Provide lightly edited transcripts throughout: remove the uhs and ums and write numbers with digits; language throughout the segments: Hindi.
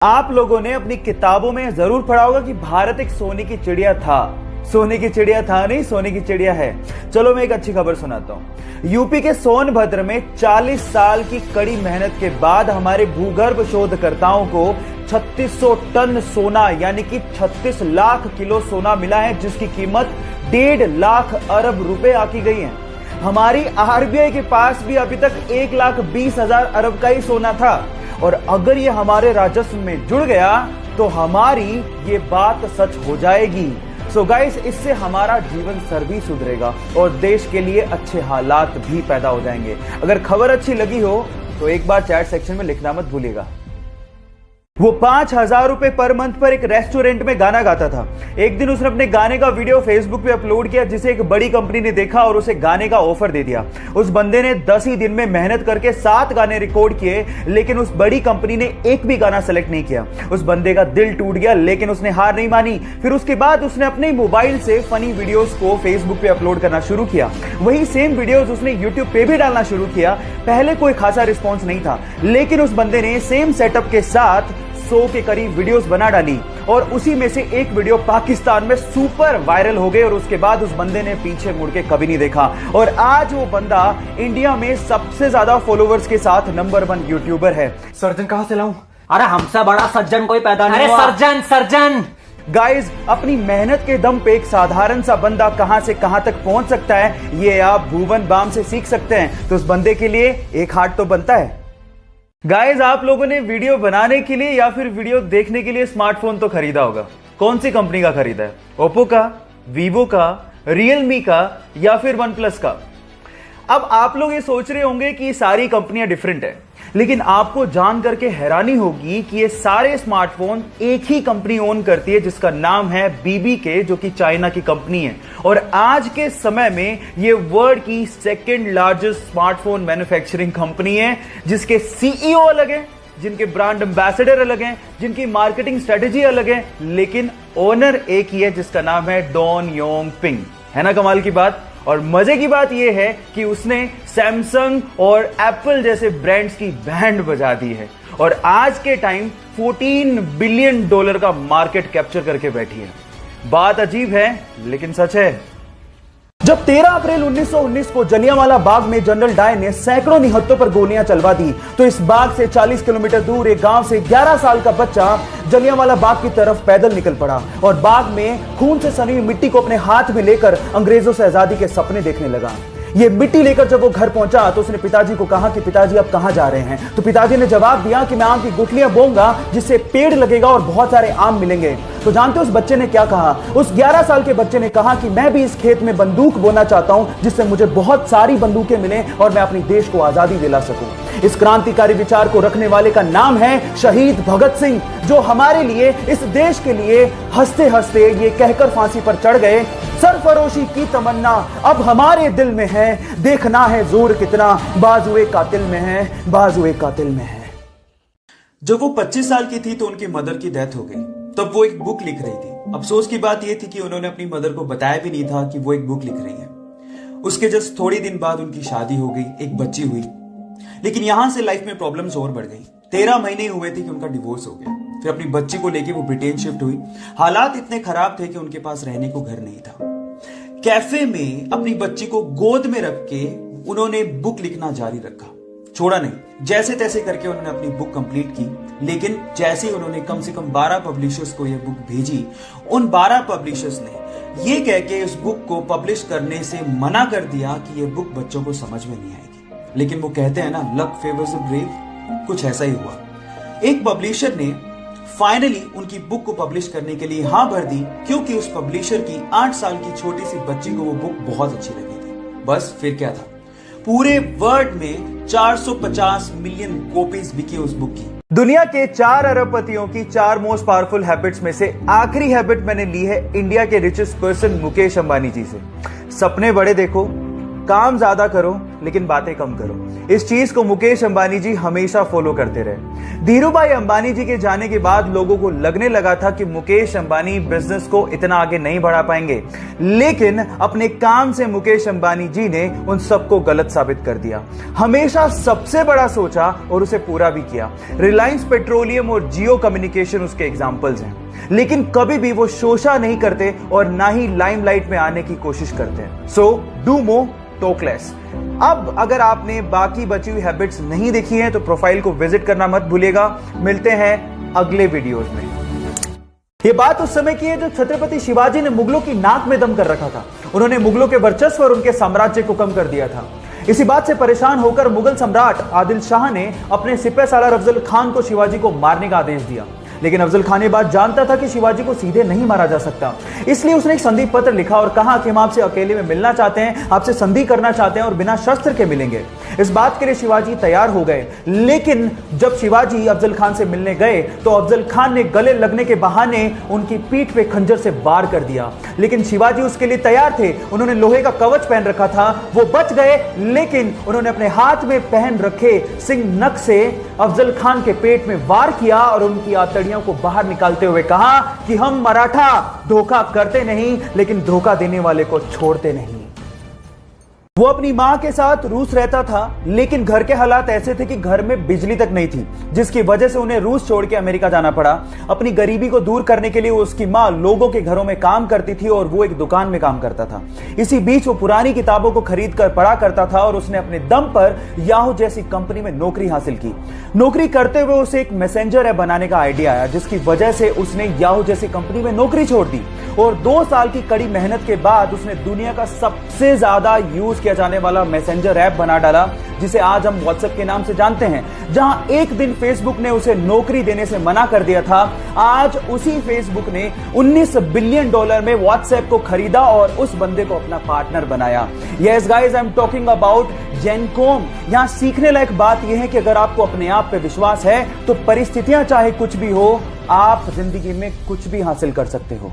आप लोगों ने अपनी किताबों में जरूर पढ़ा होगा कि भारत एक सोने की चिड़िया था। सोने की चिड़िया था नहीं, सोने की चिड़िया है। चलो मैं एक अच्छी खबर सुनाता हूं। यूपी के सोनभद्र में 40 साल की कड़ी मेहनत के बाद हमारे भूगर्भ शोधकर्ताओं को 3600 टन सोना यानी कि 36 लाख किलो सोना मिला है, जिसकी कीमत 1.5 लाख अरब रुपए आकी गई है। हमारी आरबीआई के पास भी अभी तक 1,20,000 अरब का ही सोना था, और अगर ये हमारे राजस्व में जुड़ गया तो हमारी ये बात सच हो जाएगी। सो गाइस, इससे हमारा जीवन स्तर भी सुधरेगा और देश के लिए अच्छे हालात भी पैदा हो जाएंगे। अगर खबर अच्छी लगी हो तो एक बार चैट सेक्शन में लिखना मत भूलिएगा। वो 5,000 रुपए पर मंथ पर एक रेस्टोरेंट में गाना गाता था। एक दिन उसने अपने गाने का वीडियो फेसबुक पे अपलोड किया, जिसे एक बड़ी कंपनी ने देखा और उसे गाने का ऑफर दे दिया। उस बंदे ने 10 ही दिन में मेहनत करके 7 गाने रिकॉर्ड किए, लेकिन उस बड़ी कंपनी ने एक भी गाना सेलेक्ट नहीं किया। उस बंदे का दिल टूट गया, लेकिन उसने हार नहीं मानी। फिर उसके बाद उसने अपने मोबाइल से फनी वीडियोस को फेसबुक पे अपलोड करना शुरू किया। वही सेम वीडियोस उसने यूट्यूब पे भी डालना शुरू किया। पहले कोई खासा रिस्पॉन्स नहीं था, लेकिन उस बंदे ने सेम सेटअप के साथ 100 के करीब वीडियोस बना डाली, और उसी में से एक वीडियो पाकिस्तान में सुपर वायरल हो गई, और उसके बाद उस बंदे ने पीछे मुड़ के कभी नहीं देखा। और आज वो बंदा इंडिया में सबसे ज्यादा फॉलोवर्स के साथ नंबर 1 यूट्यूबर है। सर्जन कहां से लाऊं? अरे हमसे बड़ा सज्जन कोई पैदा नहीं हुआ। अरे सर्जन गाइस, अपनी मेहनत के दम पे एक साधारण सा बंदा कहां से कहां तक पहुंच सकता है, ये आप भुवन बाम से सीख सकते हैं। तो उस बंदे के लिए एक हार्ट तो बनता है। गाइस, आप लोगों ने वीडियो बनाने के लिए या फिर वीडियो देखने के लिए स्मार्टफोन तो खरीदा होगा। कौन सी कंपनी का खरीदा है? ओप्पो का, वीवो का, रियलमी का या फिर वन प्लस का? अब आप लोग ये सोच रहे होंगे कि सारी कंपनियां डिफरेंट है, लेकिन आपको जान करके हैरानी होगी कि ये सारे स्मार्टफोन एक ही कंपनी ओन करती है, जिसका नाम है BBK, जो कि चाइना की कंपनी है। और आज के समय में ये वर्ल्ड की second largest smartphone manufacturing company है, जिसके CEO अलग है, जिनके ब्रांड एम्बेसडर अलग हैं, जिनकी मार्केटिंग स्ट्रेटेजी अलग है, लेकिन ओनर एक ही है, जिसका नाम है डॉन योंग पिंग। है ना कमाल की बात? और मजे की बात यह है कि उसने सैमसंग और एप्पल जैसे ब्रांड्स की बैंड बजा दी है, और आज के टाइम $14 बिलियन का मार्केट कैप्चर करके बैठी है। बात अजीब है लेकिन सच है। जब 13 अप्रैल 1919 को जलियांवाला बाग में जनरल डायर ने सैकड़ों निहत्तों पर गोलियां चलवा दी, तो इस बाग से 40 किलोमीटर दूर एक गांव से 11 साल का बच्चा जलियांवाला बाग की तरफ पैदल निकल पड़ा, और बाग में खून से सनी हुई मिट्टी को अपने हाथ में लेकर अंग्रेजों से आजादी के सपने देखने लगा। ये मिट्टी लेकर जब वो घर पहुंचा तो उसने पिताजी को कहा कि पिताजी आप कहां जा रहे हैं? तो पिताजी ने जवाब दिया कि मैं आम की गुठलियां बोऊंगा, जिससे पेड़ लगेगा और बहुत सारे आम मिलेंगे। तो जानते हो उस बच्चे ने क्या कहा? उस 11 साल के बच्चे ने कहा कि मैं भी इस खेत में बंदूक बोना चाहता हूं, जिससे मुझे बहुत सारी बंदूकें मिलें और मैं अपने देश को आजादी दिला सकूं। इस क्रांतिकारी विचार को रखने वाले का नाम है शहीद भगत सिंह, जो हमारे लिए, इस देश के लिए हंसते हंसते ये कहकर फांसी पर चढ़ गए, सरफरोशी की तमन्ना अब हमारे दिल में है, देखना है जोर कितना बाजुए कातिल में है, बाजुए कातिल में है। जब वो 25 साल की थी तो उनकी मदर की डेथ हो गई। तब वो एक बुक लिख रही थी। अफसोस की बात यह थी कि उन्होंने अपनी मदर को बताया भी नहीं था कि वो एक बुक लिख रही है। उसके जस्ट थोड़ी दिन बाद उनकी शादी हो गई, एक बच्ची हुई। लेकिन यहां से लाइफ में प्रॉब्लम्स और बढ़ गई। 13 महीने हुए थे कि उनका डिवोर्स हो गया। फिर अपनी बच्ची को लेके वो ब्रिटेन शिफ्ट हुई। हालात इतने खराब थे कि उनके पास रहने को घर नहीं था। कैफे में अपनी बच्ची को गोद में रख के उन्होंने बुक लिखना जारी रखा, छोड़ा नहीं। जैसे तैसे करके उन्होंने अपनी बुक कंप्लीट की, लेकिन जैसे ही उन्होंने कम से कम 12 पब्लिशर्स को यह बुक भेजी, उन 12 पब्लिशर्स ने ये कह के इस बुक को पब्लिश करने से मना कर दिया कि यह बुक बच्चों को समझ में नहीं आएगी। लेकिन वो कहते हैं ना, लक फेवर्स द ब्रेव, कुछ ऐसा ही हुआ। एक पब्लिशर ने फाइनली उनकी बुक को पब्लिश करने के लिए हां भर दी, क्योंकि उस पब्लिशर की 8 साल की छोटी सी बच्ची को वो बुक बहुत अच्छी लगी थी। बस फिर क्या था, पूरे वर्ल्ड में 450 मिलियन कॉपीज बिकी उस बुक की। दुनिया के 4 अरबपतियों की 4 मोस्ट पावरफुल हैबिट्स में से आखिरी हैबिट मैंने ली है इंडिया के रिचेस्ट पर्सन मुकेश अंबानी जी से। सपने बड़े देखो, काम ज्यादा करो लेकिन बातें कम करो। इस चीज को मुकेश अंबानी जी हमेशा फॉलो करते रहे। धीरूभाई अंबानी जी के जाने के बाद लोगों को लगने लगा था कि मुकेश अंबानी बिजनेस को इतना आगे नहीं बढ़ा पाएंगे, लेकिन अपने काम से मुकेश अंबानी जी ने उन सबको गलत साबित कर दिया। हमेशा सबसे बड़ा सोचा और उसे पूरा भी किया। रिलायंस पेट्रोलियम और जियो कम्युनिकेशन उसके एग्जाम्पल्स हैं, लेकिन कभी भी वो शोषा नहीं करते और ना ही लाइमलाइट में आने की कोशिश करते हैं। So do more, talk less. अब अगर आपने बाकी बची हुई हैबिट्स नहीं देखी हैं तो प्रोफाइल को विजिट करना मत भूलिएगा। मिलते हैं अगले वीडियोस में। ये बात उस समय की है जब छत्रपति शिवाजी ने मुगलों की नाक में दम कर रखा था। उन्होंने मुगलों के वर्चस्व और उनके साम्राज्य को कम कर दिया था। इसी बात से परेशान होकर मुगल सम्राट आदिल शाह ने अपने सिपहसालार अफजल खान को शिवाजी को मारने का आदेश दिया, लेकिन अफजल खान ये बात जानता था कि शिवाजी को सीधे नहीं मारा जा सकता। इसलिए उसने एक संधि पत्र लिखा और कहा कि हम आपसे अकेले में मिलना चाहते हैं, आपसे संधि करना चाहते हैं और बिना शस्त्र के मिलेंगे। इस बात के लिए शिवाजी तैयार हो गए, लेकिन जब शिवाजी अफजल खान से मिलने गए तो अफजल खान ने गले लगने के बहाने उनकी पीठ पे खंजर से वार कर दिया, लेकिन शिवाजी उसके लिए तैयार थे। उन्होंने लोहे का कवच पहन रखा था, वो बच गए, लेकिन उन्होंने अपने हाथ में पहन रखे सिंह नख से अफजल खान के पेट में वार किया और उनकी आंतड़ियों को बाहर निकालते हुए कहा कि हम मराठा धोखा करते नहीं, लेकिन धोखा देने वाले को छोड़ते नहीं। वो अपनी मां के साथ रूस रहता था, लेकिन घर के हालात ऐसे थे कि घर में बिजली तक नहीं थी, जिसकी वजह से उन्हें रूस छोड़ के अमेरिका जाना पड़ा। अपनी गरीबी को दूर करने के लिए उसकी मां लोगों के घरों में काम करती थी और वो एक दुकान में काम करता था। इसी बीच वो पुरानी किताबों को खरीद कर पढ़ा करता था और उसने अपने दम पर याहू जैसी कंपनी में नौकरी हासिल की। नौकरी करते हुए उसे एक मैसेंजर ऐप बनाने का आइडिया आया, जिसकी वजह से उसने याहू जैसी कंपनी में नौकरी छोड़ दी और 2 साल की कड़ी मेहनत के बाद उसने दुनिया का सबसे ज्यादा यूज किया जाने वाला मैसेंजर ऐप बना डाला, जिसे आज हम व्हाट्सएप के नाम से जानते हैं। जहां एक दिन फेसबुक ने उसे नौकरी देने से मना कर दिया था, आज उसी फेसबुक ने $19 बिलियन में व्हाट्सएप को खरीदा और उस बंदे को अपना पार्टनर बनाया। Yes guys, I am talking about Gencom. यहां सीखने लायक बात यह है कि अगर आपको अपने आप पे विश्वास है तो परिस्थितियां चाहे कुछ भी हो, आप जिंदगी में कुछ भी हासिल कर सकते हो।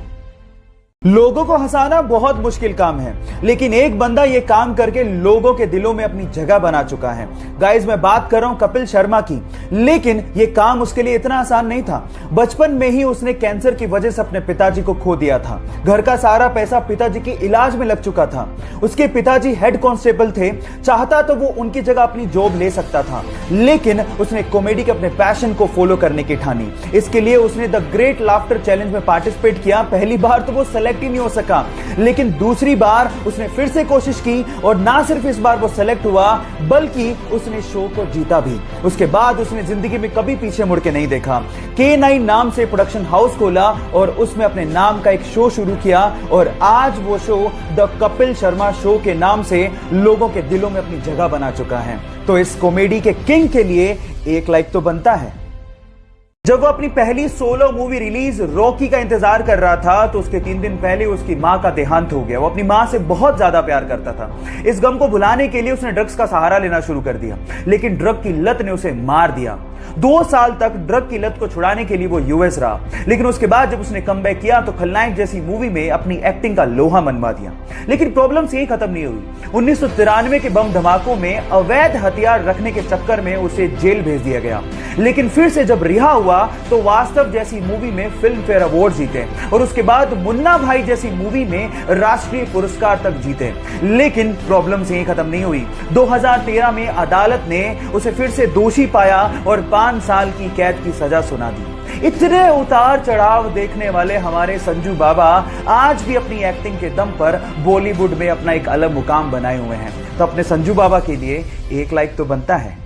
लोगों को हंसाना बहुत मुश्किल काम है, लेकिन एक बंदा ये काम करके लोगों के दिलों में अपनी जगह बना चुका है। गाइस, मैं बात कर रहा हूं कपिल शर्मा की, लेकिन ये काम उसके लिए इतना आसान नहीं था। बचपन में ही उसने कैंसर की वजह से अपने पिताजी को खो दिया था। घर का सारा पैसा पिताजी के इलाज में लग चुका था। उसके पिताजी हेड कांस्टेबल थे, चाहता तो वो उनकी जगह अपनी जॉब ले सकता था, लेकिन उसने कॉमेडी के अपने पैशन को फॉलो करने की ठानी। इसके लिए उसने द ग्रेट लाफ्टर चैलेंज में पार्टिसिपेट किया। पहली बार तो वो सेलेक्ट ही नहीं हो सका, लेकिन दूसरी बार उसने फिर से कोशिश की और ना सिर्फ इस बार वो सेलेक्ट हुआ, बल्कि उसने शो को जीता भी। उसके बाद उसने जिंदगी में कभी पीछे मुड़ के नहीं देखा। K9 नाम से प्रोडक्शन हाउस खोला और उसमें अपने नाम का एक शो शुरू किया और आज वो show the Kapil Sharma show के नाम से लोगों के दिलों में अपनी जगह बना चुका है। तो इस कॉमेडी के किंग के लिए एक लाइक तो बनता है। जब वो अपनी पहली सोलो मूवी रिलीज रॉकी का इंतजार कर रहा था तो उसके 3 दिन पहले उसकी मां का देहांत हो गया। वो अपनी मां से बहुत ज्यादा प्यार करता था। इस गम को भुलाने के लिए उसने ड्रग्स का सहारा लेना शुरू कर दिया, लेकिन ड्रग की लत ने उसे मार दिया। 2 साल तक ड्रग की लत को छुड़ाने के लिए वो यूएस रहा, लेकिन उसके बाद जब उसने कमबैक किया तो खलनायक जैसी मूवी में अपनी एक्टिंग का लोहा मनवा दिया। लेकिन प्रॉब्लम्स यही खत्म नहीं हुई। 1993 के बम धमाकों में अवैध हथियार रखने के चक्कर में उसे जेल भेज दिया गया, लेकिन फिर से जब रिहा हुआ तो वास्तव जैसी मूवी में फिल्म फेयर अवार्ड जीते और उसके बाद मुन्ना भाई जैसी मूवी में राष्ट्रीय पुरस्कार तक जीते। लेकिन प्रॉब्लम्स यही खत्म नहीं हुई। 2013 में अदालत ने उसे फिर से दोषी पाया और 5 साल की कैद की सजा सुना दी। इतने उतार चढ़ाव देखने वाले हमारे संजू बाबा आज भी अपनी एक्टिंग के दम पर बॉलीवुड में अपना एक अलग मुकाम बनाए हुए हैं। तो अपने संजू बाबा के लिए एक लाइक तो बनता है।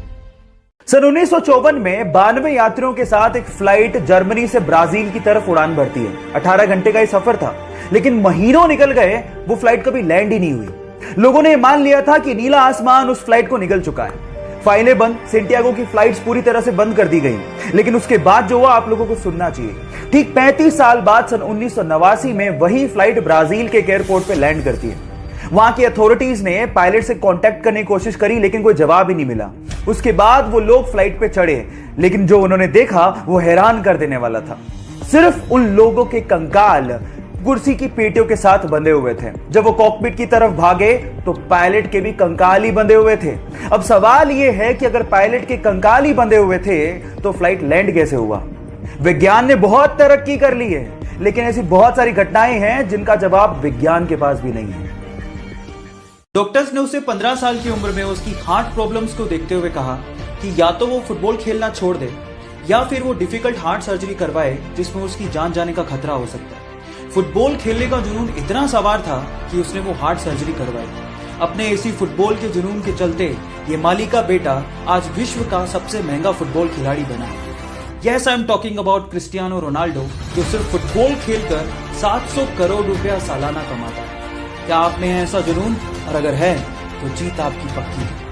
सन 1954 में 92 यात्रियों के साथ एक फ्लाइट जर्मनी से ब्राजील की तरफ उड़ान भरती है। 18 घंटे का ये सफर था, लेकिन महीनों निकल गए, वो फ्लाइट कभी लैंड ही नहीं हुई। लोगों ने मान लिया था कि नीला आसमान उस फ्लाइट को निगल चुका है। फाइलें बंद, सेंटियागो की फ्लाइट्स पूरी तरह से बंद कर दी गई। लेकिन उसके बाद जो हुआ आप लोगों को सुनना चाहिए। ठीक 35 साल बाद सन 1989 में वही फ्लाइट ब्राजील के एयरपोर्ट पे लैंड करती है। वहां की अथॉरिटीज ने पायलट से कांटेक्ट करने की कोशिश करी, लेकिन कोई जवाब ही नहीं मिला। उसके बाद वो लोग फ्लाइट पे चढ़े, लेकिन जो उन्होंने देखा वो हैरान कर देने वाला था। सिर्फ उन लोगों के कंकाल कुर्सी की पेटियों के साथ बंधे हुए थे। जब वो कॉकपिट की तरफ भागे तो पायलट के भी कंकाल ही बंधे हुए थे। अब सवाल यह है कि अगर पायलट के कंकाल ही बंधे हुए थे तो फ्लाइट लैंड कैसे हुआ? विज्ञान ने बहुत तरक्की कर ली है, लेकिन ऐसी बहुत सारी घटनाएं हैं जिनका जवाब विज्ञान के पास भी नहीं है। डॉक्टर्स ने उसे 15 साल की उम्र में उसकी हार्ट प्रॉब्लम्स को देखते हुए कहा कि या तो वो फुटबॉल खेलना छोड़ दे या फिर वो डिफिकल्ट हार्ट सर्जरी करवाए जिसमें उसकी जान जाने का खतरा हो सकता है। फुटबॉल खेलने का जुनून इतना सवार था कि उसने वो हार्ट सर्जरी करवाई। अपने इसी फुटबॉल के जुनून के चलते ये माली का बेटा आज विश्व का सबसे महंगा फुटबॉल खिलाड़ी बना है। Yes, I am talking about Cristiano Ronaldo, जो सिर्फ फुटबॉल खेलकर 700 करोड़ रुपया सालाना कमाता है। क्या आप में है ऐसा जुनून? और अगर है तो जीत आपकी पक्की है।